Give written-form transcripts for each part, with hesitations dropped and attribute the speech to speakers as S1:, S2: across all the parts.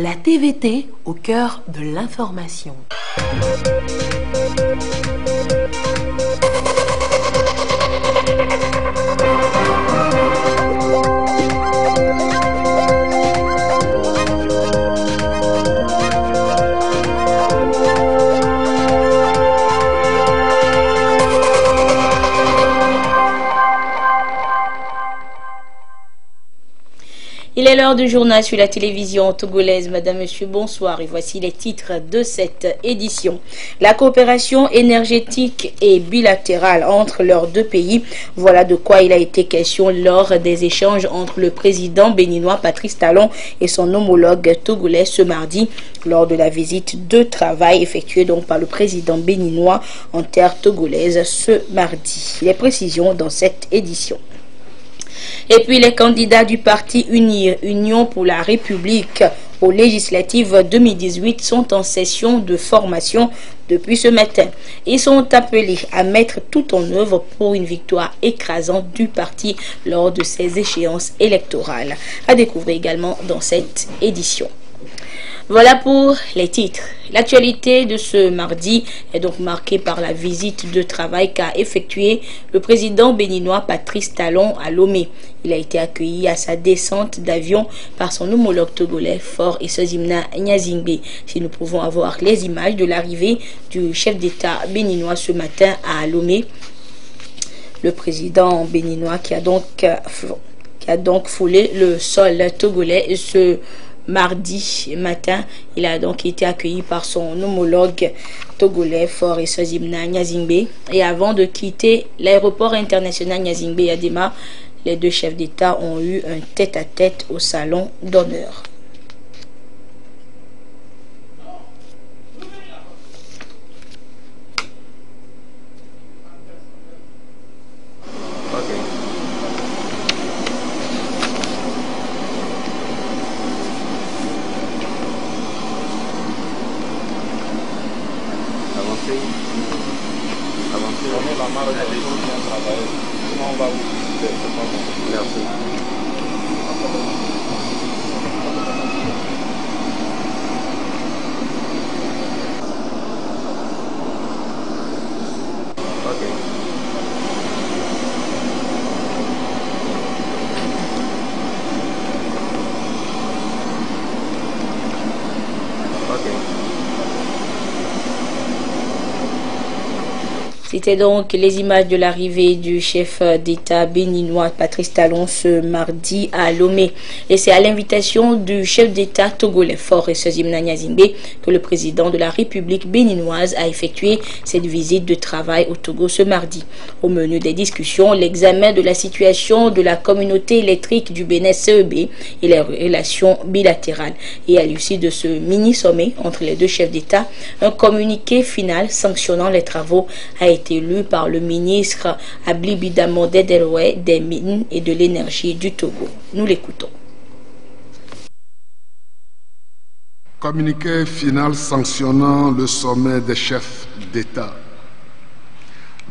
S1: La TVT au cœur de l'information.
S2: Il est l'heure du journal sur la télévision togolaise. Madame, Monsieur, bonsoir. Et voici les titres de cette édition. La coopération énergétique et bilatérale entre leurs deux pays. Voilà de quoi il a été question lors des échanges entre le président béninois Patrice Talon et son homologue togolais ce mardi, lors de la visite de travail effectuée donc par le président béninois en terre togolaise ce mardi. Les précisions dans cette édition. Et puis les candidats du parti Union pour la République aux législatives 2018 sont en session de formation depuis ce matin. Ils sont appelés à mettre tout en œuvre pour une victoire écrasante du parti lors de ces échéances électorales. À découvrir également dans cette édition. Voilà pour les titres. L'actualité de ce mardi est donc marquée par la visite de travail qu'a effectué le président béninois Patrice Talon à Lomé. Il a été accueilli à sa descente d'avion par son homologue togolais Faure Essozimna Nyazingbe. Si nous pouvons avoir les images de l'arrivée du chef d'État béninois ce matin à Lomé, le président béninois qui a donc foulé le sol togolais ce mardi matin. Il a donc été accueilli par son homologue togolais Faure Essozimna Nyazingbe. Et avant de quitter l'aéroport international Nyazingbe Yadema, les deux chefs d'État ont eu un tête-à-tête au salon d'honneur. C'était donc les images de l'arrivée du chef d'État béninois Patrice Talon ce mardi à Lomé. Et c'est à l'invitation du chef d'État togolais Faure Essozimna Nyazingbe que le président de la République béninoise a effectué cette visite de travail au Togo ce mardi. Au menu des discussions, l'examen de la situation de la communauté électrique du Bénin CEB et les relations bilatérales. Et à l'issue de ce mini-sommet entre les deux chefs d'État, un communiqué final sanctionnant les travaux a été lu par le ministre Ablibida Mondé Deroué des Mines et de l'Énergie du Togo. Nous l'écoutons.
S3: Communiqué final sanctionnant le sommet des chefs d'État.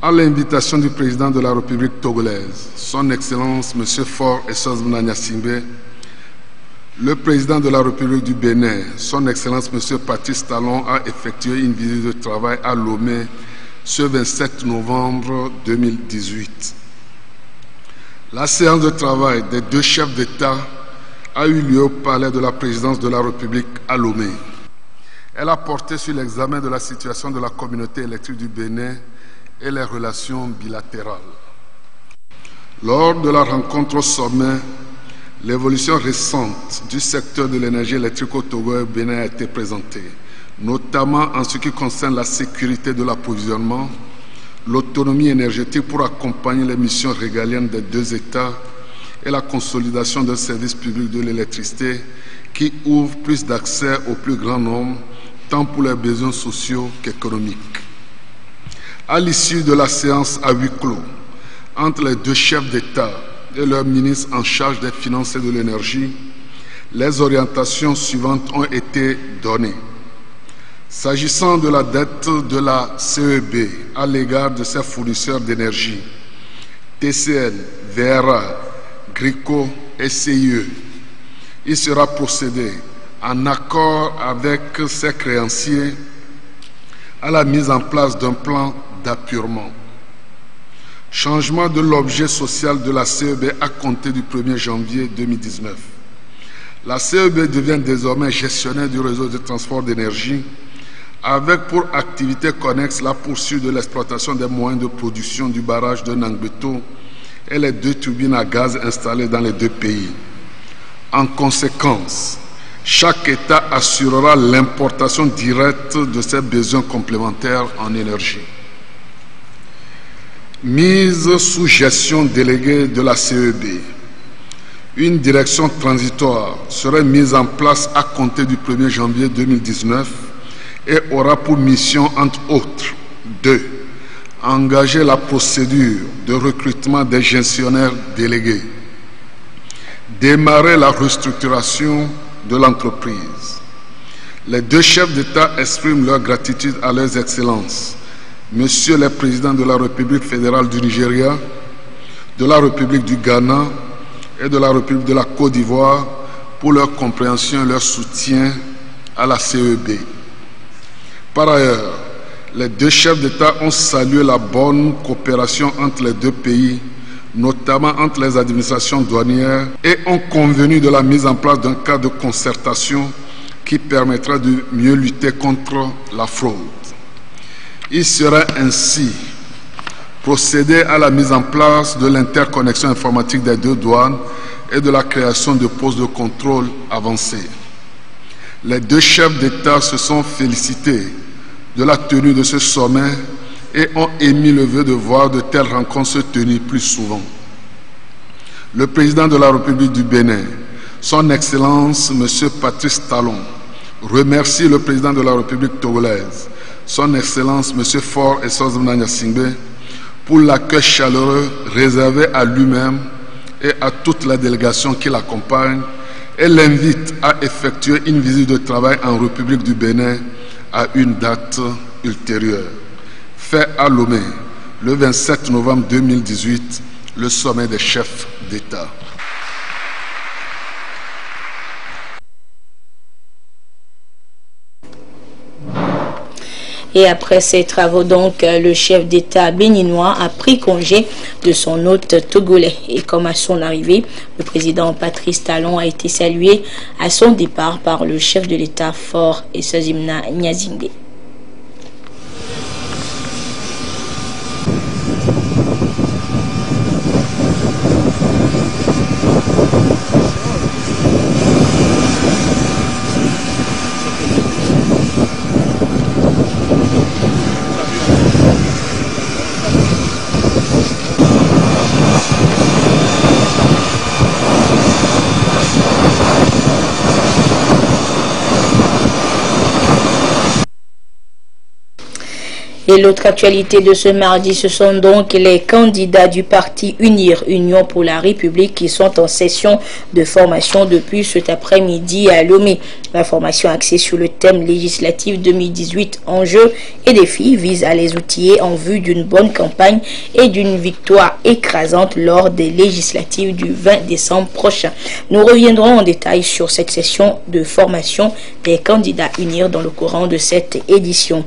S3: À l'invitation du président de la République togolaise, son Excellence M. Faure Essozimna Nyazingbe, le président de la République du Bénin, son Excellence M. Patrice Talon, a effectué une visite de travail à Lomé ce 27 novembre 2018. La séance de travail des deux chefs d'État a eu lieu au palais de la présidence de la République à Lomé. Elle a porté sur l'examen de la situation de la communauté électrique du Bénin et les relations bilatérales. Lors de la rencontre au sommet, l'évolution récente du secteur de l'énergie électrique au Togo et au Bénin a été présentée, notamment en ce qui concerne la sécurité de l'approvisionnement, l'autonomie énergétique pour accompagner les missions régaliennes des deux États et la consolidation d'un service public de l'électricité qui ouvre plus d'accès au plus grand nombre, tant pour les besoins sociaux qu'économiques. À l'issue de la séance à huis clos entre les deux chefs d'État et leurs ministres en charge des finances et de l'énergie, les orientations suivantes ont été données. S'agissant de la dette de la CEB à l'égard de ses fournisseurs d'énergie, TCN, VRA, GRICO et CIE, il sera procédé en accord avec ses créanciers, à la mise en place d'un plan d'appurement. Changement de l'objet social de la CEB à compter du 1er janvier 2019. La CEB devient désormais gestionnaire du réseau de transport d'énergie avec pour activité connexe la poursuite de l'exploitation des moyens de production du barrage de Nangbeto et les 2 turbines à gaz installées dans les 2 pays. En conséquence, chaque État assurera l'importation directe de ses besoins complémentaires en énergie. Mise sous gestion déléguée de la CEB. Une direction transitoire serait mise en place à compter du 1er janvier 2019 et aura pour mission, entre autres, de engager la procédure de recrutement des gestionnaires délégués, démarrer la restructuration de l'entreprise. Les 2 chefs d'État expriment leur gratitude à leurs excellences, Monsieur le Président de la République fédérale du Nigeria, de la République du Ghana et de la République de la Côte d'Ivoire pour leur compréhension et leur soutien à la CEB. Par ailleurs, les 2 chefs d'État ont salué la bonne coopération entre les 2 pays, notamment entre les administrations douanières, et ont convenu de la mise en place d'un cadre de concertation qui permettra de mieux lutter contre la fraude. Il sera ainsi procédé à la mise en place de l'interconnexion informatique des 2 douanes et de la création de postes de contrôle avancés. Les 2 chefs d'État se sont félicités de la tenue de ce sommet et ont émis le vœu de voir de telles rencontres se tenir plus souvent. Le président de la République du Bénin, son Excellence M. Patrice Talon, remercie le président de la République togolaise, son Excellence M. Faure Essoz Nanyasingbe, pour l'accueil chaleureux réservé à lui-même et à toute la délégation qui l'accompagne, et l'invite à effectuer une visite de travail en République du Bénin à une date ultérieure. Fait à Lomé, le 27 novembre 2018, le sommet des chefs d'État.
S2: Et après ces travaux, donc, le chef d'État béninois a pris congé de son hôte togolais. Et comme à son arrivée, le président Patrice Talon a été salué à son départ par le chef de l'État Faure Essoz Nanyasingbe. Et l'autre actualité de ce mardi, ce sont donc les candidats du parti UNIR, Union pour la République, qui sont en session de formation depuis cet après-midi à Lomé. La formation axée sur le thème législatif 2018, enjeux et défis, vise à les outiller en vue d'une bonne campagne et d'une victoire écrasante lors des législatives du 20 décembre prochain. Nous reviendrons en détail sur cette session de formation des candidats UNIR dans le courant de cette édition.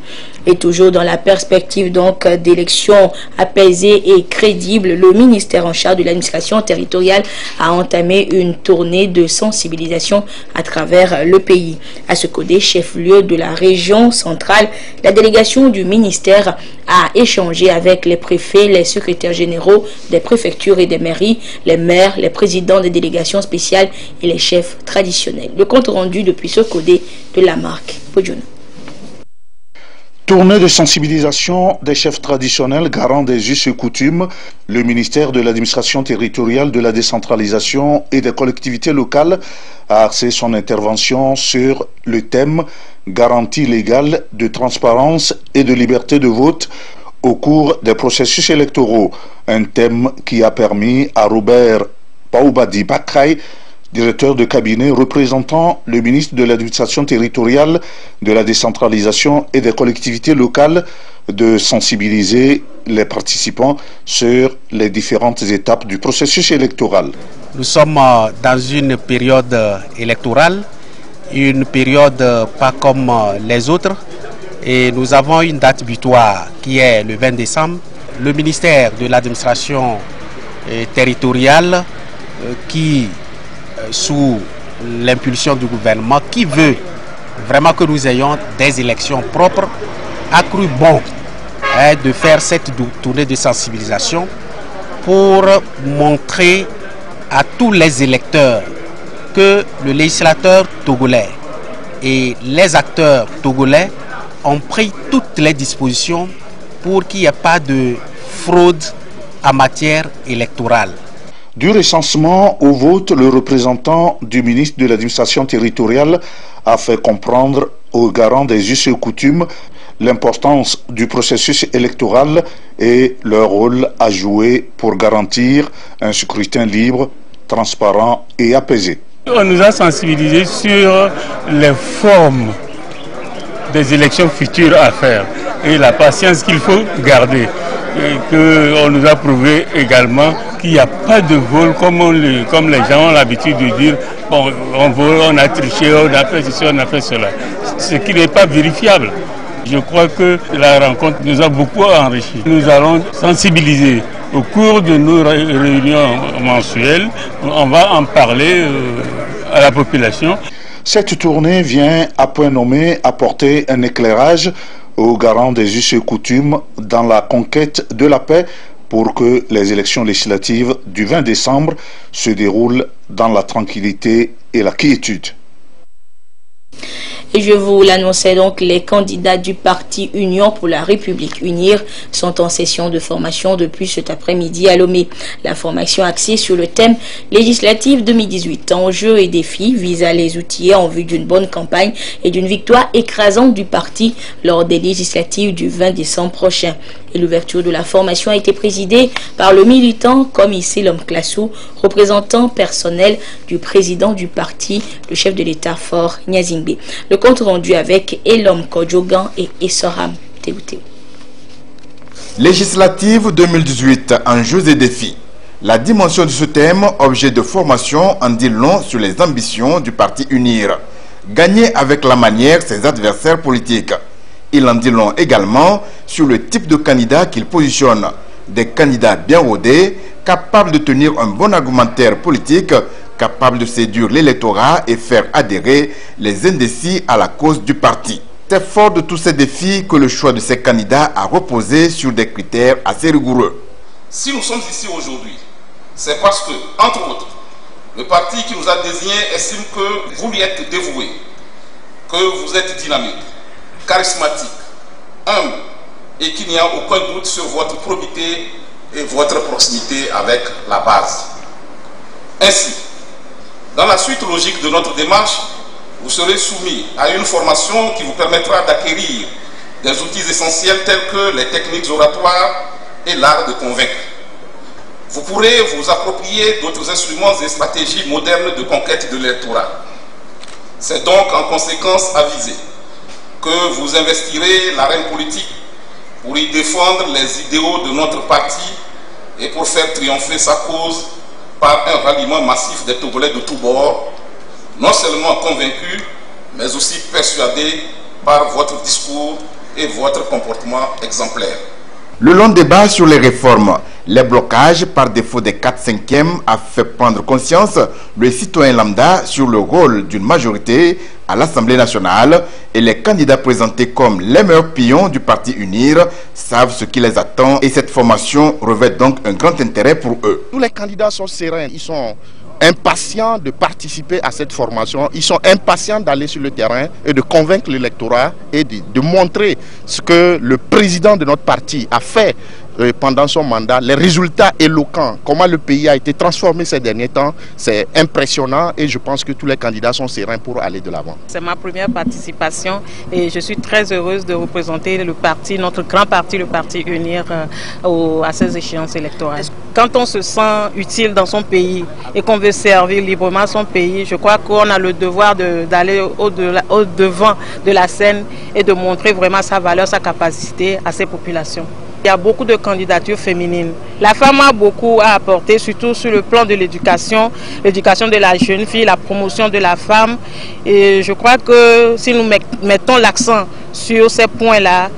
S2: Et toujours dans la perspective donc d'élections apaisées et crédibles, le ministère en charge de l'administration territoriale a entamé une tournée de sensibilisation à travers le pays. À Sekodé, chef-lieu de la région centrale, la délégation du ministère a échangé avec les préfets, les secrétaires généraux des préfectures et des mairies, les maires, les présidents des délégations spéciales et les chefs traditionnels. Le compte rendu depuis Sekodé de la marque Podjono.
S4: Tournée de sensibilisation des chefs traditionnels garants des us et coutumes, le ministère de l'administration territoriale, de la décentralisation et des collectivités locales a axé son intervention sur le thème garantie légale de transparence et de liberté de vote au cours des processus électoraux, un thème qui a permis à Robert Paoubadi Bakay, directeur de cabinet représentant le ministre de l'administration territoriale, de la décentralisation et des collectivités locales, de sensibiliser les participants sur les différentes étapes du processus électoral.
S5: Nous sommes dans une période électorale une période pas comme les autres et nous avons une date butoir qui est le 20 décembre. Le ministère de l'administration territoriale qui, sous l'impulsion du gouvernement, qui veut vraiment que nous ayons des élections propres, a cru bon de faire cette tournée de sensibilisation pour montrer à tous les électeurs que le législateur togolais et les acteurs togolais ont pris toutes les dispositions pour qu'il n'y ait pas de fraude en matière électorale.
S4: Du recensement au vote, le représentant du ministre de l'administration territoriale a fait comprendre aux garants des us et coutumes l'importance du processus électoral et leur rôle à jouer pour garantir un scrutin libre, transparent et apaisé.
S6: On nous a sensibilisés sur les formes des élections futures à faire et la patience qu'il faut garder. On nous a prouvé également qu'il n'y a pas de vol comme les gens ont l'habitude de dire bon, on vole, on a triché, on a fait ceci, on a fait cela. Ce qui n'est pas vérifiable. Je crois que la rencontre nous a beaucoup enrichis. Nous allons sensibiliser au cours de nos réunions mensuelles. On va en parler à la population.
S4: Cette tournée vient à point nommé apporter un éclairage aux garants des us et coutumes dans la conquête de la paix pour que les élections législatives du 20 décembre se déroulent dans la tranquillité et la quiétude.
S2: Et je vous l'annonçais donc, les candidats du parti Union pour la République UNIR sont en session de formation depuis cet après-midi à Lomé. La formation axée sur le thème législatif 2018, enjeux et défis, vise à les outiller en vue d'une bonne campagne et d'une victoire écrasante du parti lors des législatives du 20 décembre prochain. Et l'ouverture de la formation a été présidée par le militant comme Lom Klassou, représentant personnel du président du parti, le chef de l'État Faure Gnassingbé. Le compte rendu avec Elom Kodjogan et Essoram Théouté.
S7: Législative 2018, enjeux et défis. La dimension de ce thème, objet de formation, en dit long sur les ambitions du parti UNIR. Gagner avec la manière ses adversaires politiques. Il en dit long également sur le type de candidat qu'il positionne. Des candidats bien rodés, capables de tenir un bon argumentaire politique, capables de séduire l'électorat et faire adhérer les indécis à la cause du parti. C'est fort de tous ces défis que le choix de ces candidats a reposé sur des critères assez rigoureux.
S8: Si nous sommes ici aujourd'hui, c'est parce que, entre autres, le parti qui nous a désignés estime que vous lui êtes dévoué, que vous êtes dynamique, charismatique, humble et qu'il n'y a aucun doute sur votre probité et votre proximité avec la base. Ainsi, dans la suite logique de notre démarche, vous serez soumis à une formation qui vous permettra d'acquérir des outils essentiels tels que les techniques oratoires et l'art de convaincre. Vous pourrez vous approprier d'autres instruments et stratégies modernes de conquête de l'électorat. C'est donc en conséquence avisé que vous investirez l'arène politique pour y défendre les idéaux de notre parti et pour faire triompher sa cause par un ralliement massif des Togolais de tous bords, non seulement convaincus, mais aussi persuadés par votre discours et votre comportement exemplaire.
S7: Le long débat sur les réformes, les blocages par défaut des 4/5e a fait prendre conscience le citoyen lambda sur le rôle d'une majorité à l'Assemblée nationale et les candidats présentés comme les meilleurs pions du parti UNIR savent ce qui les attend et cette formation revêt donc un grand intérêt pour eux.
S9: Tous les candidats sont sereins, ils sont impatients de participer à cette formation, ils sont impatients d'aller sur le terrain et de convaincre l'électorat et de montrer ce que le président de notre parti a fait pendant son mandat, les résultats éloquents, comment le pays a été transformé ces derniers temps, c'est impressionnant et je pense que tous les candidats sont sereins pour aller de l'avant.
S10: C'est ma première participation et je suis très heureuse de représenter le parti, notre grand parti, le parti UNIR, à ces échéances électorales. Quand on se sent utile dans son pays et qu'on veut servir librement son pays, je crois qu'on a le devoir d'aller au-devant de la scène et de montrer vraiment sa valeur, sa capacité à ces populations. Il y a beaucoup de candidatures féminines. La femme a beaucoup à apporter, surtout sur le plan de l'éducation de la jeune fille, la promotion de la femme. Et je crois que si nous mettons l'accent sur ces points-là,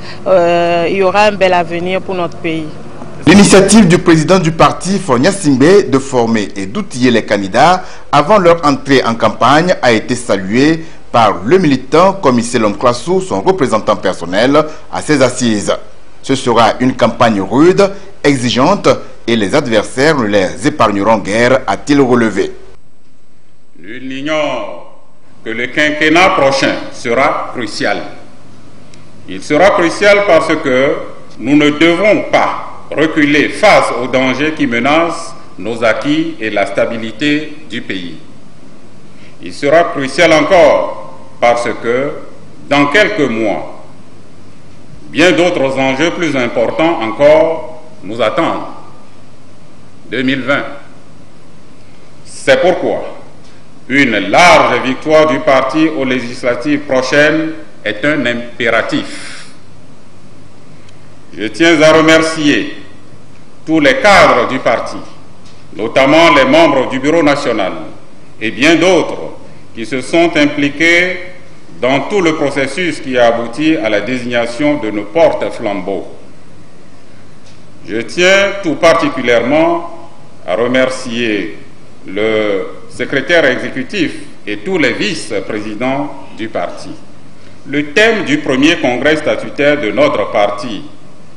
S10: il y aura un bel avenir pour notre pays.
S7: L'initiative du président du parti, Faure Gnassingbé, de former et d'outiller les candidats avant leur entrée en campagne a été saluée par le militant comme Selom Klassou, son représentant personnel, à ses assises. Ce sera une campagne rude, exigeante, et les adversaires ne les épargneront guère, a-t-il relevé.
S6: Nul n'ignore que le quinquennat prochain sera crucial. Il sera crucial parce que nous ne devons pas reculer face aux dangers qui menacent nos acquis et la stabilité du pays. Il sera crucial encore parce que dans quelques mois, bien d'autres enjeux plus importants encore nous attendent. 2020. C'est pourquoi une large victoire du parti aux législatives prochaines est un impératif. Je tiens à remercier tous les cadres du parti, notamment les membres du Bureau national et bien d'autres qui se sont impliqués dans tout le processus qui a abouti à la désignation de nos porte-flambeaux. Je tiens tout particulièrement à remercier le secrétaire exécutif et tous les vice-présidents du parti. Le thème du premier congrès statutaire de notre parti,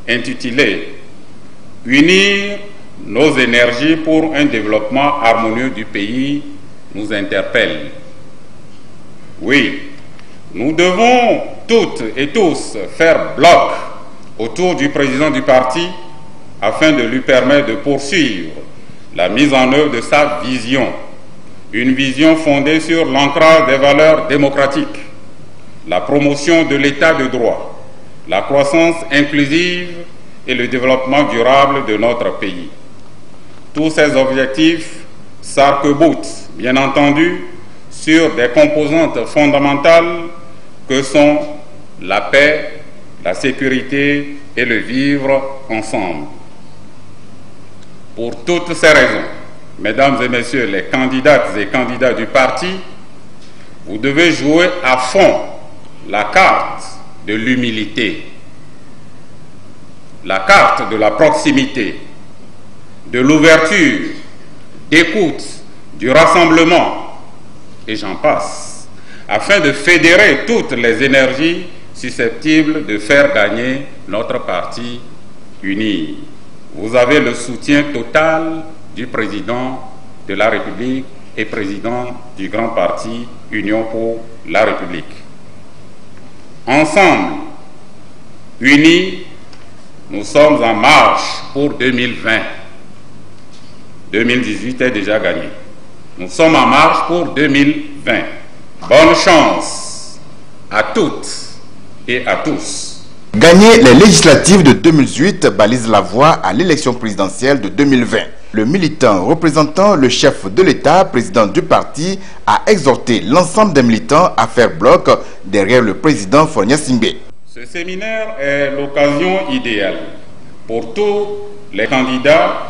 S6: intitulé « Unir nos énergies pour un développement harmonieux du pays », nous interpelle. Oui, nous devons toutes et tous faire bloc autour du président du parti afin de lui permettre de poursuivre la mise en œuvre de sa vision, une vision fondée sur l'ancrage des valeurs démocratiques, la promotion de l'état de droit, la croissance inclusive et le développement durable de notre pays. Tous ces objectifs s'arc-boutent, bien entendu, sur des composantes fondamentales que sont la paix, la sécurité et le vivre ensemble. Pour toutes ces raisons, mesdames et messieurs les candidates et candidats du parti, vous devez jouer à fond la carte de l'humilité, la carte de la proximité, de l'ouverture, d'écoute, du rassemblement, et j'en passe, afin de fédérer toutes les énergies susceptibles de faire gagner notre parti uni. Vous avez le soutien total du président de la République et président du grand parti Union pour la République. Ensemble, unis, nous sommes en marche pour 2020. 2018 est déjà gagné. Nous sommes en marche pour 2020. Bonne chance à toutes et à tous.
S7: Gagner les législatives de 2018 balise la voie à l'élection présidentielle de 2020. Le militant représentant le chef de l'État, président du parti, a exhorté l'ensemble des militants à faire bloc derrière le président Faure Gnassingbé.
S6: Ce séminaire est l'occasion idéale pour tous les candidats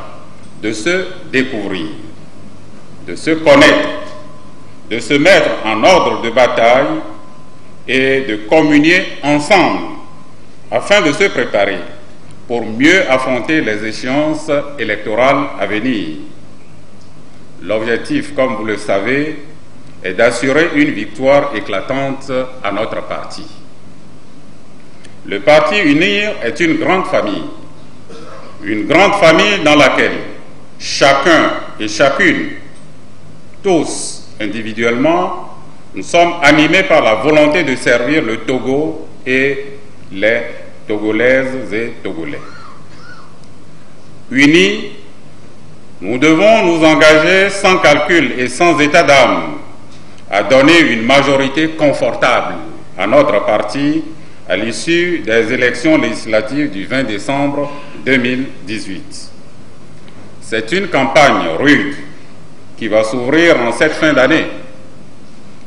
S6: de se découvrir, de se connaître, de se mettre en ordre de bataille et de communier ensemble afin de se préparer pour mieux affronter les échéances électorales à venir. L'objectif, comme vous le savez, est d'assurer une victoire éclatante à notre parti. Le parti Unir est une grande famille dans laquelle chacun et chacune, tous individuellement, nous sommes animés par la volonté de servir le Togo et les Togolaises et Togolais. Unis, nous devons nous engager sans calcul et sans état d'âme à donner une majorité confortable à notre parti à l'issue des élections législatives du 20 décembre 2018. C'est une campagne rude qui va s'ouvrir en cette fin d'année.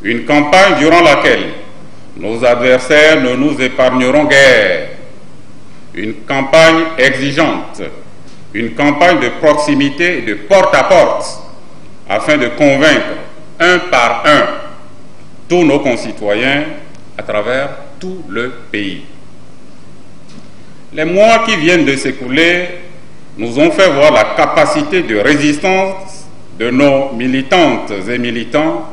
S6: Une campagne durant laquelle nos adversaires ne nous épargneront guère.
S11: une campagne exigeante, une campagne de proximité et de porte à porte, afin de convaincre un par un tous nos concitoyens à travers tout le pays. Les mois qui viennent de s'écouler nous ont fait voir la capacité de résistance de nos militantes et militants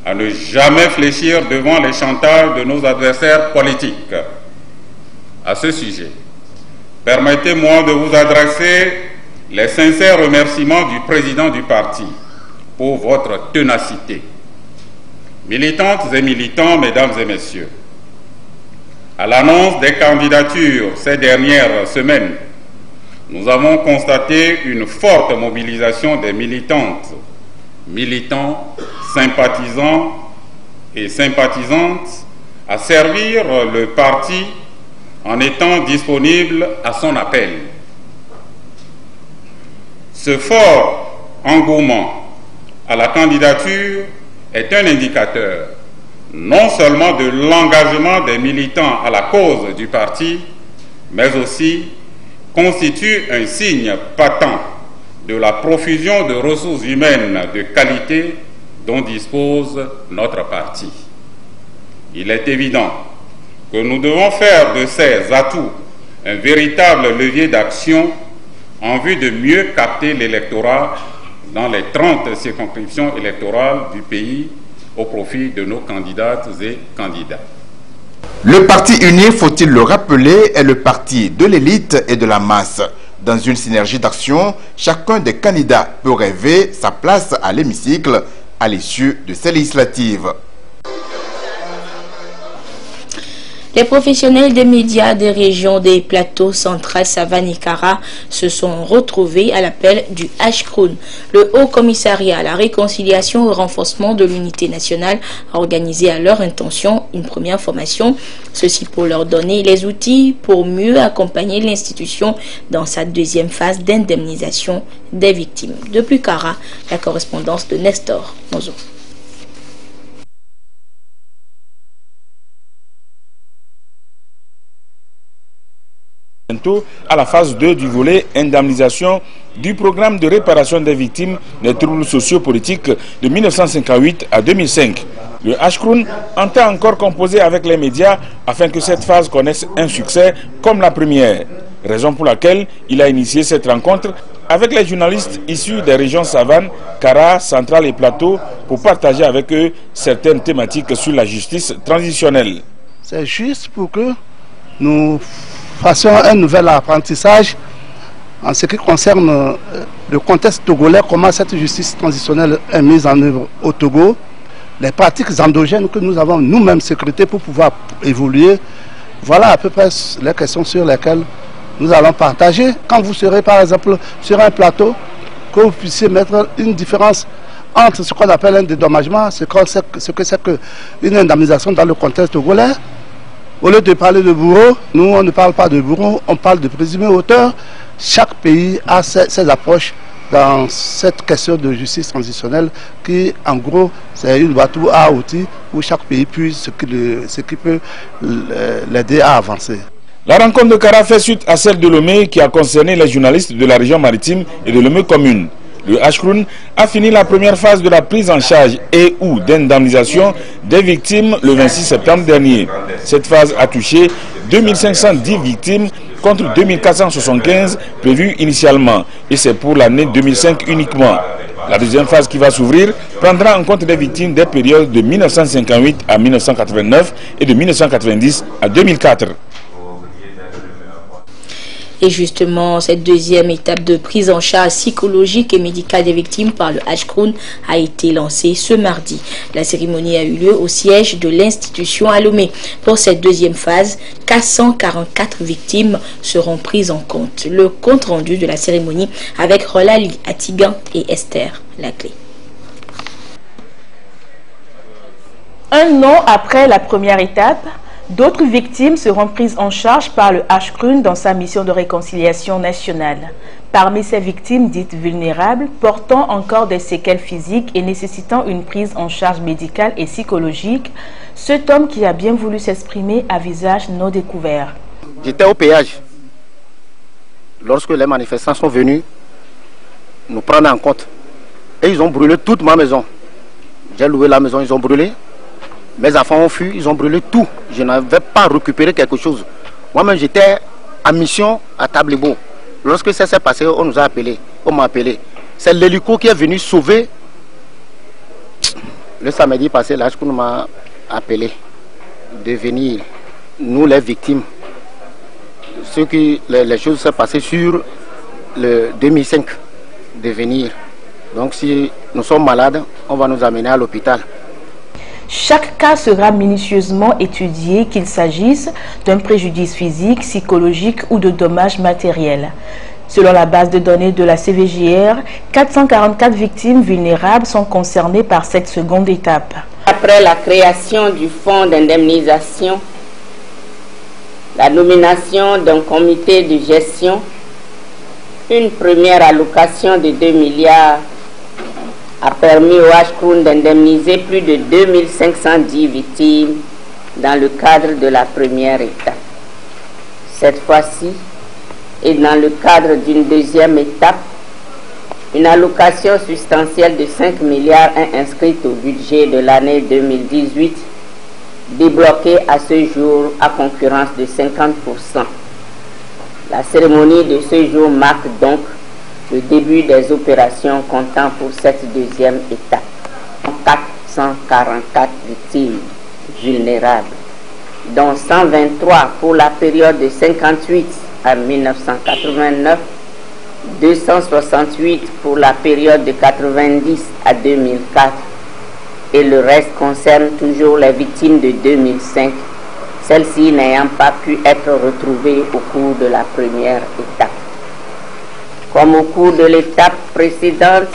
S11: à ne jamais fléchir devant les chantages de nos adversaires politiques. À ce sujet, permettez-moi de vous adresser les sincères remerciements du président du parti pour votre ténacité. Militantes et militants, mesdames et messieurs, à l'annonce des candidatures ces dernières semaines, nous avons constaté une forte mobilisation des militantes, militants, sympathisants et sympathisantes à servir le parti en étant disponibles à son appel. Ce fort engouement à la candidature est un indicateur non seulement de l'engagement des militants à la cause du parti, mais aussi constitue un signe patent de la profusion de ressources humaines de qualité dont dispose notre parti. Il est évident que nous devons faire de ces atouts un véritable levier d'action en vue de mieux capter l'électorat dans les 30 circonscriptions électorales du pays au profit de nos candidates et candidats.
S7: Le parti uni, faut-il le rappeler, est le parti de l'élite et de la masse. Dans une synergie d'action, chacun des candidats peut rêver sa place à l'hémicycle à l'issue de ces législatives.
S2: Les professionnels des médias des régions des plateaux central, Savane et Kara se sont retrouvés à l'appel du HCROUN. Le Haut Commissariat à la réconciliation et au renforcement de l'unité nationale a organisé à leur intention une première formation, ceci pour leur donner les outils pour mieux accompagner l'institution dans sa deuxième phase d'indemnisation des victimes. Depuis Kara, la correspondance de Nestor Mozo.
S12: Bientôt à la phase 2 du volet indemnisation du programme de réparation des victimes des troubles sociopolitiques de 1958 à 2005. Le HCROUN entend encore composer avec les médias afin que cette phase connaisse un succès comme la première. Raison pour laquelle il a initié cette rencontre avec les journalistes issus des régions Savane, Kara, Centrale et Plateau pour partager avec eux certaines thématiques sur la justice transitionnelle.
S13: C'est juste pour que nous fassions un nouvel apprentissage en ce qui concerne le contexte togolais, comment cette justice transitionnelle est mise en œuvre au Togo, les pratiques endogènes que nous avons nous-mêmes sécrétées pour pouvoir évoluer. Voilà à peu près les questions sur lesquelles nous allons partager. Quand vous serez par exemple sur un plateau, que vous puissiez mettre une différence entre ce qu'on appelle un dédommagement, ce que c'est qu'une indemnisation dans le contexte togolais. Au lieu de parler de bourreau, nous on ne parle pas de bourreau, on parle de présumé auteur. Chaque pays a ses approches dans cette question de justice transitionnelle qui en gros c'est une boîte à outils où chaque pays puisse ce qui peut l'aider à avancer.
S12: La rencontre de Kara fait suite à celle de Lomé qui a concerné les journalistes de la région maritime et de Lomé commune. Le HCROUN a fini la première phase de la prise en charge et ou d'indemnisation des victimes le 26 septembre dernier. Cette phase a touché 2510 victimes contre 2475 prévues initialement et c'est pour l'année 2005 uniquement. La deuxième phase qui va s'ouvrir prendra en compte les victimes des périodes de 1958 à 1989 et de 1990 à 2004.
S2: Et justement, cette deuxième étape de prise en charge psychologique et médicale des victimes par le HCROUN a été lancée ce mardi. La cérémonie a eu lieu au siège de l'institution à Lomé. Pour cette deuxième phase, 444 victimes seront prises en compte. Le compte rendu de la cérémonie avec Rolali Atigan et Esther Laclé.
S14: Un an après la première étape, d'autres victimes seront prises en charge par le HCROUN dans sa mission de réconciliation nationale. Parmi ces victimes dites vulnérables, portant encore des séquelles physiques et nécessitant une prise en charge médicale et psychologique, cet homme qui a bien voulu s'exprimer à visage non découvert.
S15: J'étais au péage lorsque les manifestants sont venus nous prendre en compte. Et ils ont brûlé toute ma maison. J'ai loué la maison, ils ont brûlé. Mes enfants ont fui, ils ont brûlé tout. Je n'avais pas récupéré quelque chose. Moi-même, j'étais en mission à Tablebo. Lorsque ça s'est passé, on nous a appelés. On m'a appelé. C'est l'hélico qui est venu sauver. Le samedi passé, l'Ashkroun m'a appelé de venir, nous les victimes. Les choses sont passées sur le 2005, de venir. Donc si nous sommes malades, on va nous amener à l'hôpital.
S14: Chaque cas sera minutieusement étudié, qu'il s'agisse d'un préjudice physique, psychologique ou de dommages matériels. Selon la base de données de la CVJR, 444 victimes vulnérables sont concernées par cette seconde étape.
S16: Après la création du fonds d'indemnisation, la nomination d'un comité de gestion, une première allocation de 2 milliards a permis au Ashkroun d'indemniser plus de 2510 victimes dans le cadre de la première étape. Cette fois-ci, et dans le cadre d'une deuxième étape, une allocation substantielle de 5 milliards est inscrite au budget de l'année 2018, débloquée à ce jour à concurrence de 50%. La cérémonie de ce jour marque donc le début des opérations comptant pour cette deuxième étape. 444 victimes vulnérables, dont 123 pour la période de 58 à 1989, 268 pour la période de 90 à 2004 et le reste concerne toujours les victimes de 2005, celles-ci n'ayant pas pu être retrouvées au cours de la première étape. Comme au cours de l'étape précédente,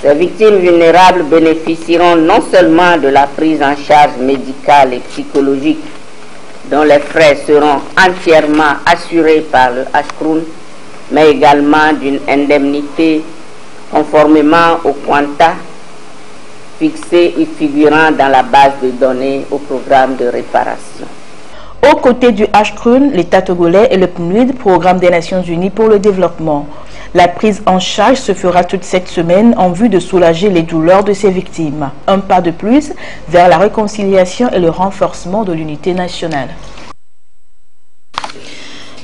S16: ces victimes vulnérables bénéficieront non seulement de la prise en charge médicale et psychologique, dont les frais seront entièrement assurés par le Ashkroun, mais également d'une indemnité conformément au quanta fixé et figurant dans la base de données au programme de réparation.
S14: Aux côtés du Ashkroun, l'État togolais et le PNUD, Programme des Nations Unies pour le développement. La prise en charge se fera toute cette semaine en vue de soulager les douleurs de ces victimes. Un pas de plus vers la réconciliation et le renforcement de l'unité nationale.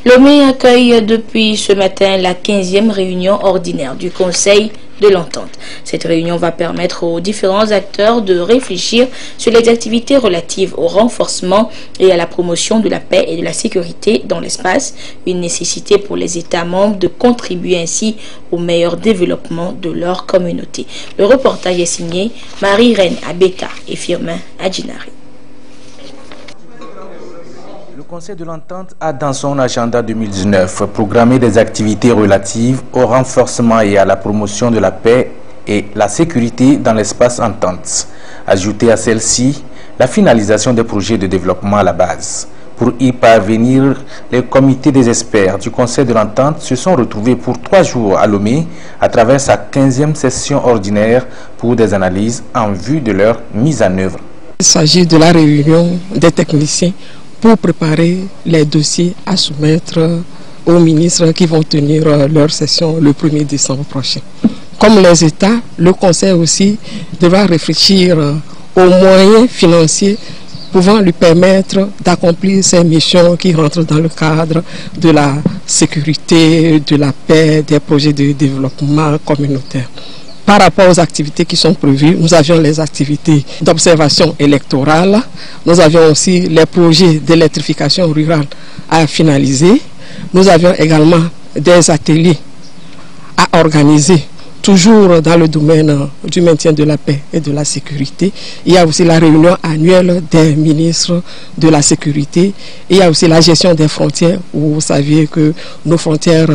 S2: Lomé accueille depuis ce matin la 15e réunion ordinaire du Conseil de l'Entente. Cette réunion va permettre aux différents acteurs de réfléchir sur les activités relatives au renforcement et à la promotion de la paix et de la sécurité dans l'espace, une nécessité pour les États membres de contribuer ainsi au meilleur développement de leur communauté. Le reportage est signé Marie-Reine Abeka et Firmin Adjinari.
S17: Le Conseil de l'Entente a dans son agenda 2019 programmé des activités relatives au renforcement et à la promotion de la paix et la sécurité dans l'espace Entente. Ajouté à celle-ci, la finalisation des projets de développement à la base. Pour y parvenir, les comités des experts du Conseil de l'Entente se sont retrouvés pour 3 jours à Lomé à travers sa 15e session ordinaire pour des analyses en vue de leur mise en œuvre.
S18: Il s'agit de la réunion des techniciens pour préparer les dossiers à soumettre aux ministres qui vont tenir leur session le 1er décembre prochain. Comme les États, le Conseil aussi devra réfléchir aux moyens financiers pouvant lui permettre d'accomplir ces missions qui rentrent dans le cadre de la sécurité, de la paix, des projets de développement communautaire. Par rapport aux activités qui sont prévues, nous avions les activités d'observation électorale, nous avions aussi les projets d'électrification rurale à finaliser, nous avions également des ateliers à organiser, toujours dans le domaine du maintien de la paix et de la sécurité. Il y a aussi la réunion annuelle des ministres de la sécurité. Il y a aussi la gestion des frontières, où vous saviez que nos frontières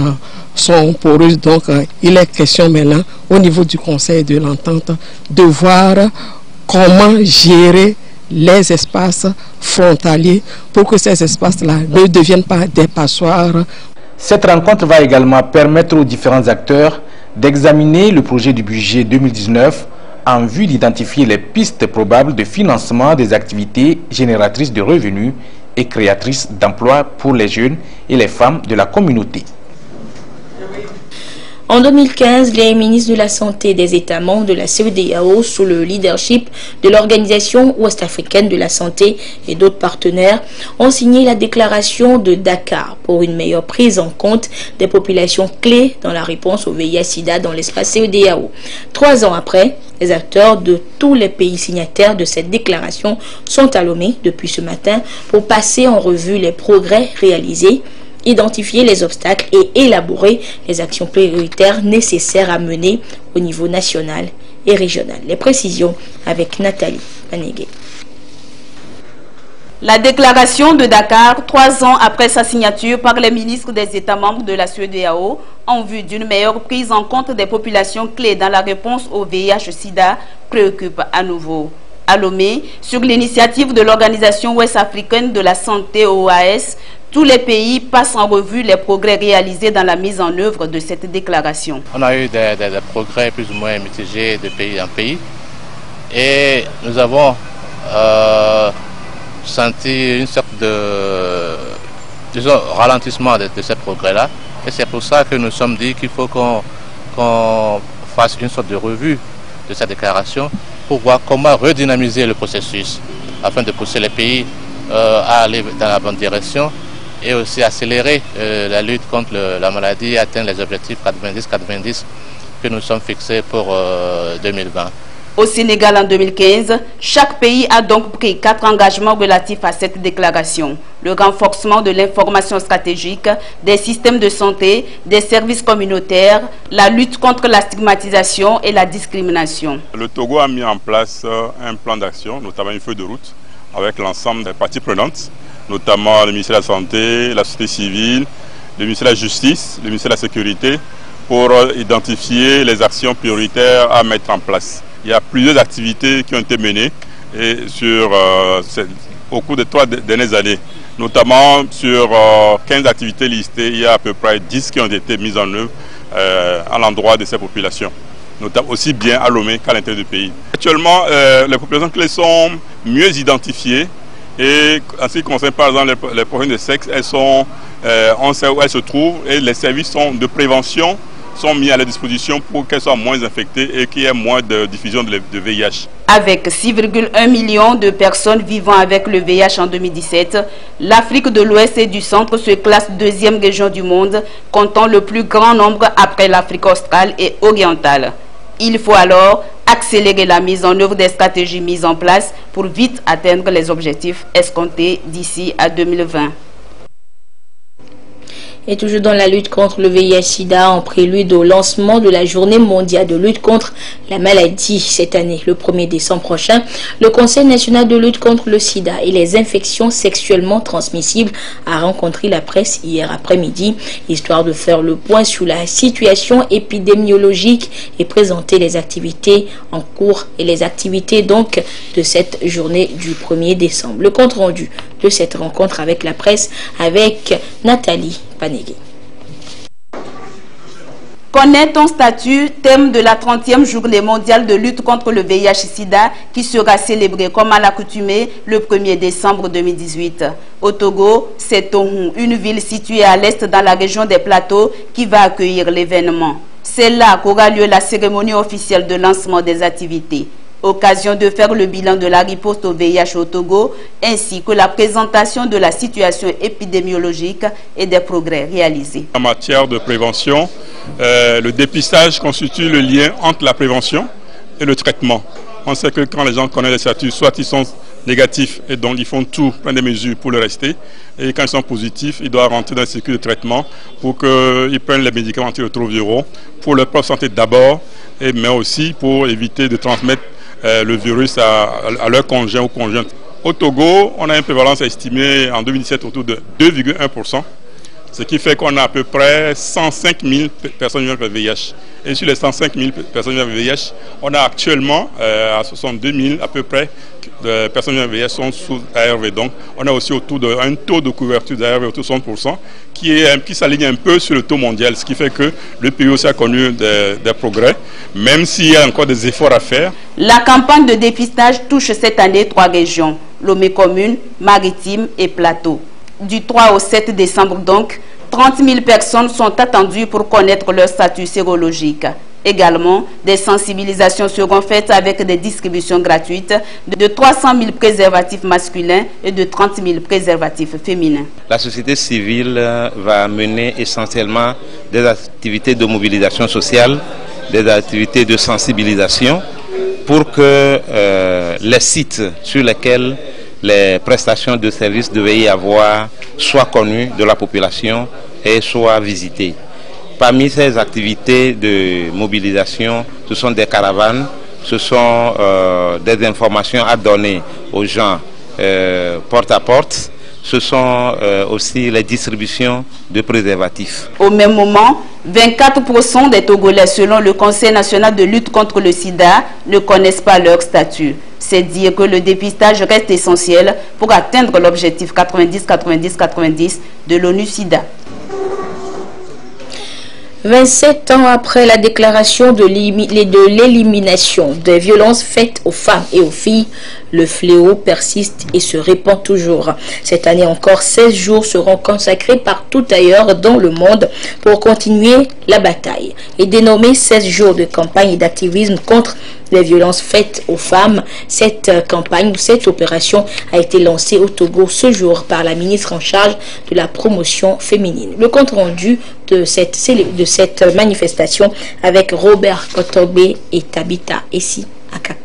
S18: sont poreuses. Donc, il est question maintenant, au niveau du Conseil de l'Entente, de voir comment gérer les espaces frontaliers pour que ces espaces-là ne deviennent pas des passoires.
S17: Cette rencontre va également permettre aux différents acteurs d'examiner le projet du budget 2019 en vue d'identifier les pistes probables de financement des activités génératrices de revenus et créatrice d'emplois pour les jeunes et les femmes de la communauté.
S2: En 2015, les ministres de la Santé des États membres de la CEDEAO, sous le leadership de l'Organisation ouest-africaine de la santé et d'autres partenaires, ont signé la déclaration de Dakar pour une meilleure prise en compte des populations clés dans la réponse au VIH-Sida dans l'espace CEDEAO. 3 ans après, les acteurs de tous les pays signataires de cette déclaration sont à Lomé depuis ce matin pour passer en revue les progrès réalisés, identifier les obstacles et élaborer les actions prioritaires nécessaires à mener au niveau national et régional. Les précisions avec Nathalie Panégué.
S19: La déclaration de Dakar, 3 ans après sa signature par les ministres des États membres de la CEDEAO, en vue d'une meilleure prise en compte des populations clés dans la réponse au VIH-Sida, préoccupe à nouveau. À Lomé, sur l'initiative de l'Organisation ouest-africaine de la santé OAS, tous les pays passent en revue les progrès réalisés dans la mise en œuvre de cette déclaration.
S20: On a eu des progrès plus ou moins mitigés de pays en pays et nous avons senti une sorte de ralentissement de ces progrès-là. Et c'est pour ça que nous sommes dit qu'il faut qu'on fasse une sorte de revue de cette déclaration pour voir comment redynamiser le processus afin de pousser les pays à aller dans la bonne direction et aussi accélérer la lutte contre la maladie et atteindre les objectifs 90-90 que nous sommes fixés pour 2020.
S19: Au Sénégal en 2015, chaque pays a donc pris 4 engagements relatifs à cette déclaration. Le renforcement de l'information stratégique, des systèmes de santé, des services communautaires, la lutte contre la stigmatisation et la discrimination.
S21: Le Togo a mis en place un plan d'action, notamment une feuille de route, avec l'ensemble des parties prenantes, notamment le ministère de la Santé, la société civile, le ministère de la Justice, le ministère de la Sécurité, pour identifier les actions prioritaires à mettre en place. Il y a plusieurs activités qui ont été menées et au cours des 3 dernières années. Notamment sur 15 activités listées, il y a à peu près 10 qui ont été mises en œuvre à l'endroit de ces populations, notamment aussi bien à Lomé qu'à l'intérieur du pays. Actuellement, les populations clés sont mieux identifiées et en ce qui concerne par exemple les problèmes de sexe, on sait où elles se trouvent et les services de prévention sont mis à leur disposition pour qu'elles soient moins infectées et qu'il y ait moins de diffusion de VIH.
S19: Avec 6,1 millions de personnes vivant avec le VIH en 2017, l'Afrique de l'Ouest et du Centre se classe 2e région du monde, comptant le plus grand nombre après l'Afrique australe et orientale. Il faut alors accélérer la mise en œuvre des stratégies mises en place pour vite atteindre les objectifs escomptés d'ici à 2020.
S2: Et toujours dans la lutte contre le VIH-Sida, en prélude au lancement de la journée mondiale de lutte contre la maladie cette année, le 1er décembre prochain, le Conseil national de lutte contre le sida et les infections sexuellement transmissibles a rencontré la presse hier après-midi, histoire de faire le point sur la situation épidémiologique et présenter les activités en cours et les activités donc de cette journée du 1er décembre. Le compte rendu de cette rencontre avec la presse avec Nathalie Panégué.
S19: Connais ton statut, thème de la 30e journée mondiale de lutte contre le VIH-Sida qui sera célébrée comme à l'accoutumée le 1er décembre 2018. Au Togo, c'est Tohou, une ville située à l'est dans la région des Plateaux qui va accueillir l'événement. C'est là qu'aura lieu la cérémonie officielle de lancement des activités. Occasion de faire le bilan de la riposte au VIH au Togo, ainsi que la présentation de la situation épidémiologique et des progrès réalisés.
S21: En matière de prévention, le dépistage constitue le lien entre la prévention et le traitement. On sait que quand les gens connaissent les statuts, soit ils sont négatifs et donc ils font tout, prennent des mesures pour le rester, et quand ils sont positifs, ils doivent rentrer dans le circuit de traitement pour qu'ils prennent les médicaments antirétroviraux pour leur propre santé d'abord, mais aussi pour éviter de transmettre le virus à leurs conjoints ou conjointes. Au Togo, on a une prévalence estimée en 2017 autour de 2,1%, ce qui fait qu'on a à peu près 105 000 personnes vivant avec le VIH. Et sur les 105 000 personnes vivant avec le VIH, on a actuellement à 62 000 à peu près de personnes vivant avec le VIH sont sous ARV. Donc on a aussi autour d'un taux de couverture d'ARV autour de 60% qui s'aligne un peu sur le taux mondial, ce qui fait que le pays aussi a connu des progrès, même s'il y a encore des efforts à faire.
S19: La campagne de dépistage touche cette année 3 régions. Lomé commune, Maritime et Plateau. Du 3 au 7 décembre donc, 30 000 personnes sont attendues pour connaître leur statut sérologique. Également, des sensibilisations seront faites avec des distributions gratuites de 300 000 préservatifs masculins et de 30 000 préservatifs féminins.
S1: La société civile va mener essentiellement des activités de mobilisation sociale, des activités de sensibilisation pour que les sites sur lesquels les prestations de services devaient y avoir soient connus de la population et soient visités. Parmi ces activités de mobilisation, ce sont des caravanes, ce sont des informations à donner aux gens porte à porte, ce sont aussi les distributions de préservatifs.
S19: Au même moment, 24% des Togolais, selon le Conseil national de lutte contre le sida, ne connaissent pas leur statut. C'est dire que le dépistage reste essentiel pour atteindre l'objectif 90-90-90 de l'ONU-SIDA.
S2: 27 ans après la déclaration de l'élimination des violences faites aux femmes et aux filles, le fléau persiste et se répand toujours. Cette année encore, 16 jours seront consacrés partout ailleurs dans le monde pour continuer la bataille. Et dénommé 16 jours de campagne et d'activisme contre les violences faites aux femmes, cette campagne ou cette opération a été lancée au Togo ce jour par la ministre en charge de la promotion féminine. Le compte rendu de cette manifestation avec Robert Kotogbe et Tabitha Essi Akako.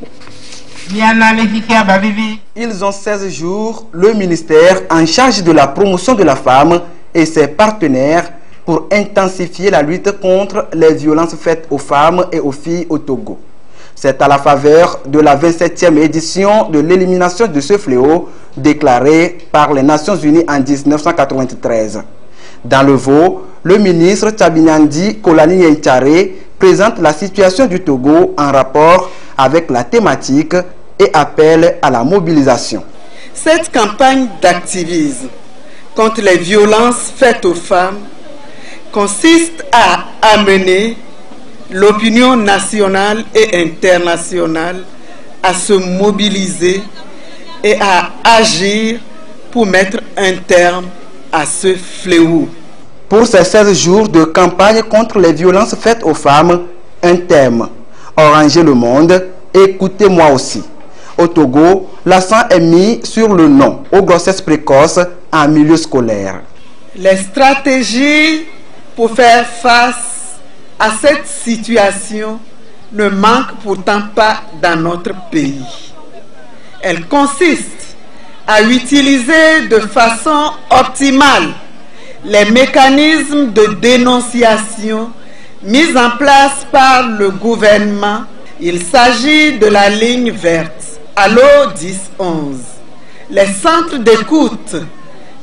S22: Ils ont 16 jours, le ministère en charge de la promotion de la femme et ses partenaires pour intensifier la lutte contre les violences faites aux femmes et aux filles au Togo. C'est à la faveur de la 27e édition de l'élimination de ce fléau déclarée par les Nations Unies en 1993. Dans le Vaud, le ministre Tchabinyandi Kolani Nyeichare présente la situation du Togo en rapport avec la thématique et appelle à la mobilisation.
S23: Cette campagne d'activisme contre les violences faites aux femmes consiste à amener l'opinion nationale et internationale à se mobiliser et à agir pour mettre un terme à ce fléau.
S22: Pour ces 16 jours de campagne contre les violences faites aux femmes, un thème: Oranger le monde, écoutez-moi aussi. Au Togo, l'accent est mis sur le non aux grossesses précoces en milieu scolaire.
S23: Les stratégies pour faire face à cette situation ne manquent pourtant pas dans notre pays. Elles consistent à utiliser de façon optimale les mécanismes de dénonciation mis en place par le gouvernement. Il s'agit de la ligne verte, Allo 1011, les centres d'écoute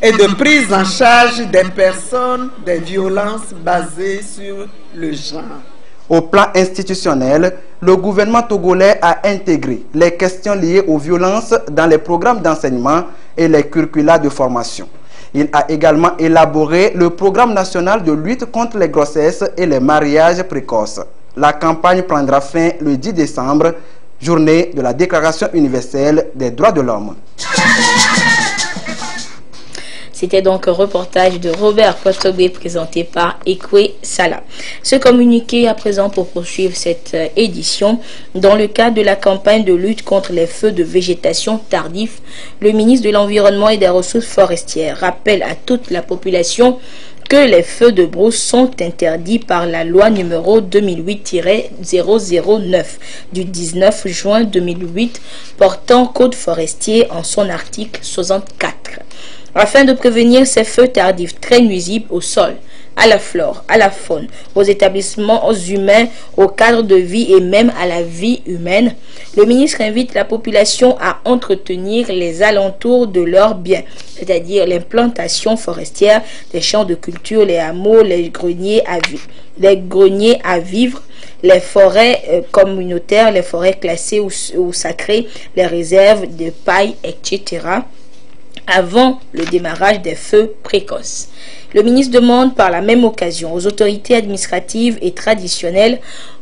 S23: et de prise en charge des personnes des violences basées sur le genre.
S22: Au plan institutionnel, le gouvernement togolais a intégré les questions liées aux violences dans les programmes d'enseignement et les curricula de formation. Il a également élaboré le programme national de lutte contre les grossesses et les mariages précoces. La campagne prendra fin le 10 décembre, journée de la Déclaration universelle des droits de l'homme.
S2: C'était donc un reportage de Robert Kotogbe présenté par Ekwe Sala. Ce communiqué à présent pour poursuivre cette édition. Dans le cadre de la campagne de lutte contre les feux de végétation tardifs, le ministre de l'Environnement et des Ressources forestières rappelle à toute la population que les feux de brousse sont interdits par la loi numéro 2008-009 du 19 juin 2008 portant code forestier en son article 64. Afin de prévenir ces feux tardifs très nuisibles au sol, à la flore, à la faune, aux établissements humains, au cadre de vie et même à la vie humaine, le ministre invite la population à entretenir les alentours de leurs biens, c'est-à-dire l'implantation forestière, des champs de culture, les hameaux, les greniers à vivre, les forêts communautaires, les forêts classées ou sacrées, les réserves de paille, etc., avant le démarrage des feux précoces. Le ministre demande par la même occasion aux autorités administratives et traditionnelles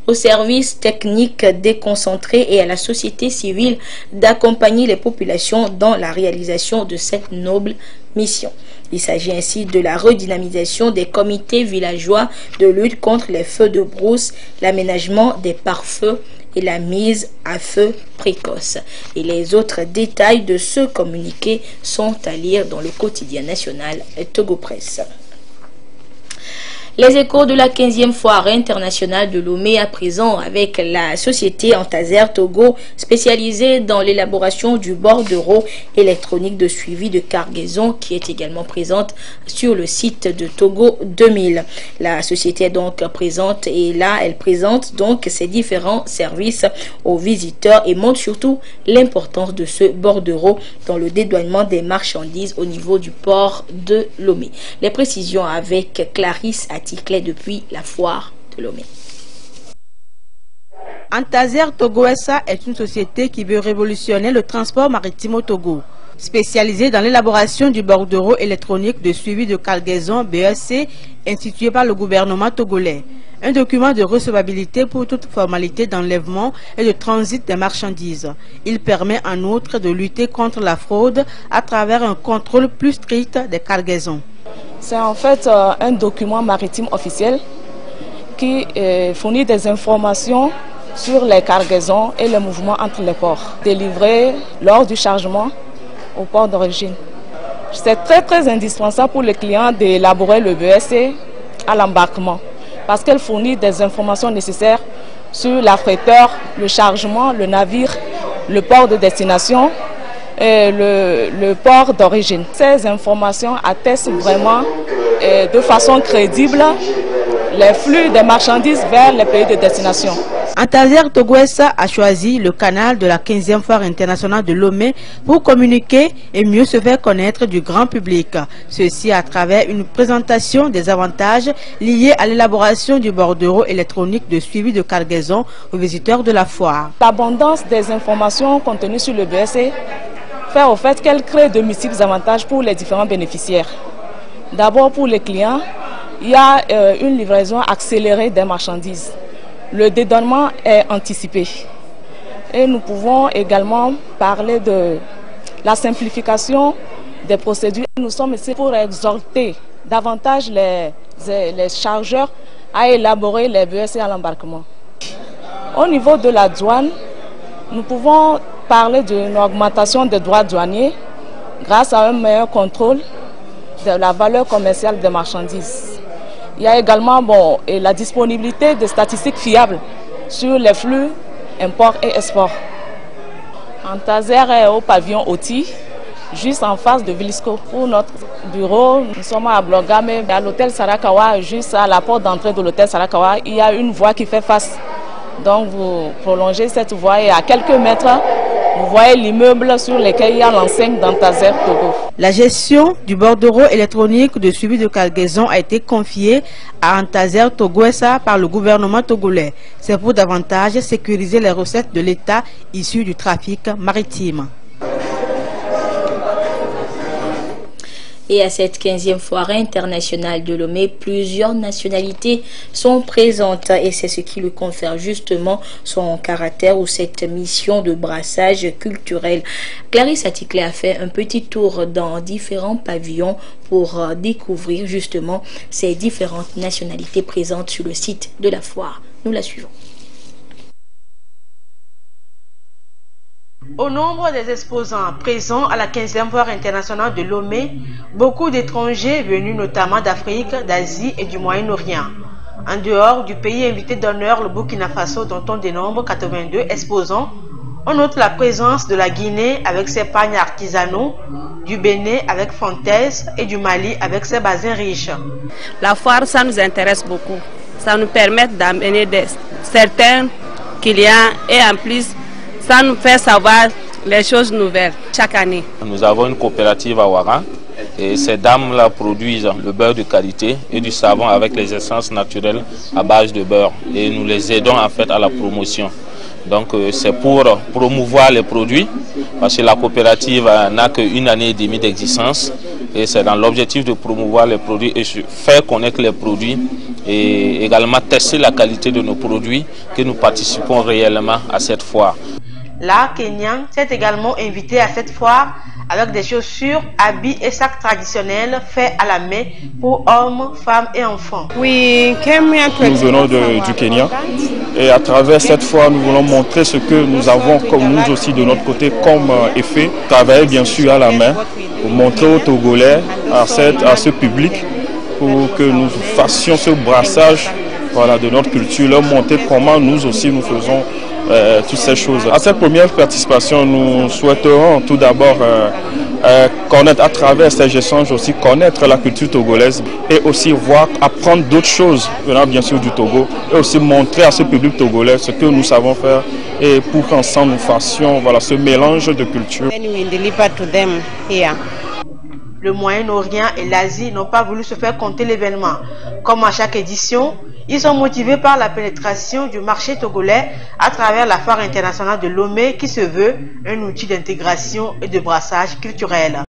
S2: aux services techniques déconcentrés et à la société civile d'accompagner les populations dans la réalisation de cette noble mission. Il s'agit ainsi de la redynamisation des comités villageois de lutte contre les feux de brousse, l'aménagement des pare-feux et la mise à feu précoce. Et les autres détails de ce communiqué sont à lire dans le quotidien national Togo Presse. Les échos de la 15e foire internationale de Lomé à présent avec la société Antaser Togo spécialisée dans l'élaboration du bordereau électronique de suivi de cargaison qui est également présente sur le site de Togo 2000. La société est donc présente et là elle présente donc ses différents services aux visiteurs et montre surtout l'importance de ce bordereau dans le dédouanement des marchandises au niveau du port de Lomé. Les précisions avec Clarisse Aticlet depuis la foire de Lomé.
S3: Antaser Togo SA est une société qui veut révolutionner le transport maritime au Togo. Spécialisée dans l'élaboration du bordereau électronique de suivi de cargaison BEC institué par le gouvernement togolais. Un document de recevabilité pour toute formalité d'enlèvement et de transit des marchandises. Il permet en outre de lutter contre la fraude à travers un contrôle plus strict des cargaisons.
S4: C'est en fait un document maritime officiel qui fournit des informations sur les cargaisons et les mouvements entre les ports, délivrés lors du chargement au port d'origine. C'est très indispensable pour les clients d'élaborer le BEC à l'embarquement parce qu'elle fournit des informations nécessaires sur l'affréteur, le chargement, le navire, le port de destination et le port d'origine. Ces informations attestent vraiment de façon crédible les flux des marchandises vers les pays de destination.
S3: Antaser Togo SA a choisi le canal de la 15e foire internationale de Lomé pour communiquer et mieux se faire connaître du grand public. Ceci à travers une présentation des avantages liés à l'élaboration du bordereau électronique de suivi de cargaison aux visiteurs de la foire.
S4: L'abondance des informations contenues sur le BEC fait au fait qu'elle crée de multiples avantages pour les différents bénéficiaires. D'abord pour les clients, il y a une livraison accélérée des marchandises. Le dédouanement est anticipé. Et nous pouvons également parler de la simplification des procédures. Nous sommes ici pour exhorter davantage les chargeurs à élaborer les BEC à l'embarquement. Au niveau de la douane, nous pouvons parler d'une augmentation des droits douaniers grâce à un meilleur contrôle de la valeur commerciale des marchandises. Il y a également la disponibilité de statistiques fiables sur les flux import et export. Antaser est au pavillon Oti, juste en face de Villisco. Pour notre bureau, nous sommes à Blogame, à l'hôtel Sarakawa, juste à la porte d'entrée de l'hôtel Sarakawa, il y a une voie qui fait face. Donc vous prolongez cette voie et à quelques mètres, vous voyez l'immeuble sur lequel il y a l'enseigne d'Antaser Togo.
S3: La gestion du bordereau électronique de suivi de cargaison a été confiée à Antaser Togo SA par le gouvernement togolais. C'est pour davantage sécuriser les recettes de l'État issues du trafic maritime.
S2: Et à cette 15e foire internationale de Lomé, plusieurs nationalités sont présentes et c'est ce qui lui confère justement son caractère ou cette mission de brassage culturel. Clarisse Aticlet a fait un petit tour dans différents pavillons pour découvrir justement ces différentes nationalités présentes sur le site de la foire. Nous la suivons.
S3: Au nombre des exposants présents à la 15e foire internationale de Lomé, beaucoup d'étrangers venus notamment d'Afrique, d'Asie et du Moyen-Orient. En dehors du pays invité d'honneur, le Burkina Faso, dont on dénombre 82 exposants, on note la présence de la Guinée avec ses pagnes artisanaux, du Bénin avec Fontaise et du Mali avec ses basins riches.
S5: La foire, ça nous intéresse beaucoup. Ça nous permet d'amener certains clients et en plus, ça nous fait savoir les choses nouvelles chaque année. Nous avons une coopérative à Ouaran et ces dames-là produisent le beurre de qualité et du savon avec les essences naturelles à base de beurre. Et nous les aidons en fait à la promotion. Donc c'est pour promouvoir les produits parce que la coopérative n'a qu'une année et demie d'existence et c'est dans l'objectif de promouvoir les produits et faire connaître les produits
S8: et également tester la qualité de nos produits que nous participons réellement à cette foire.
S3: L'art kenyan s'est également invité à cette foire avec des chaussures, habits et sacs traditionnels faits à la main pour hommes, femmes et enfants.
S9: Nous venons du Kenya et à travers cette foire, nous voulons montrer ce que nous avons comme nous aussi de notre côté comme effet. Travailler bien sûr à la main pour montrer aux Togolais, à ce public, pour que nous fassions ce brassage de notre culture, leur montrer comment nous aussi nous faisons toutes ces choses. À cette première participation, nous souhaiterons tout d'abord connaître à travers ces échanges aussi, connaître la culture togolaise et aussi apprendre d'autres choses venant bien sûr du Togo et aussi montrer à ce public togolais ce que nous savons faire et pour qu'ensemble nous fassions ce mélange de cultures.
S3: Le Moyen-Orient et l'Asie n'ont pas voulu se faire compter l'événement. Comme à chaque édition, ils sont motivés par la pénétration du marché togolais à travers la foire internationale de Lomé qui se veut un outil d'intégration et de brassage culturel.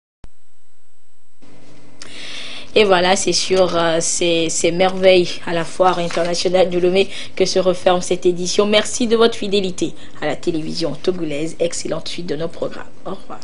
S2: Et voilà, c'est sur ces merveilles à la foire internationale de Lomé que se referme cette édition. Merci de votre fidélité à la télévision togolaise. Excellente suite de nos programmes. Au revoir.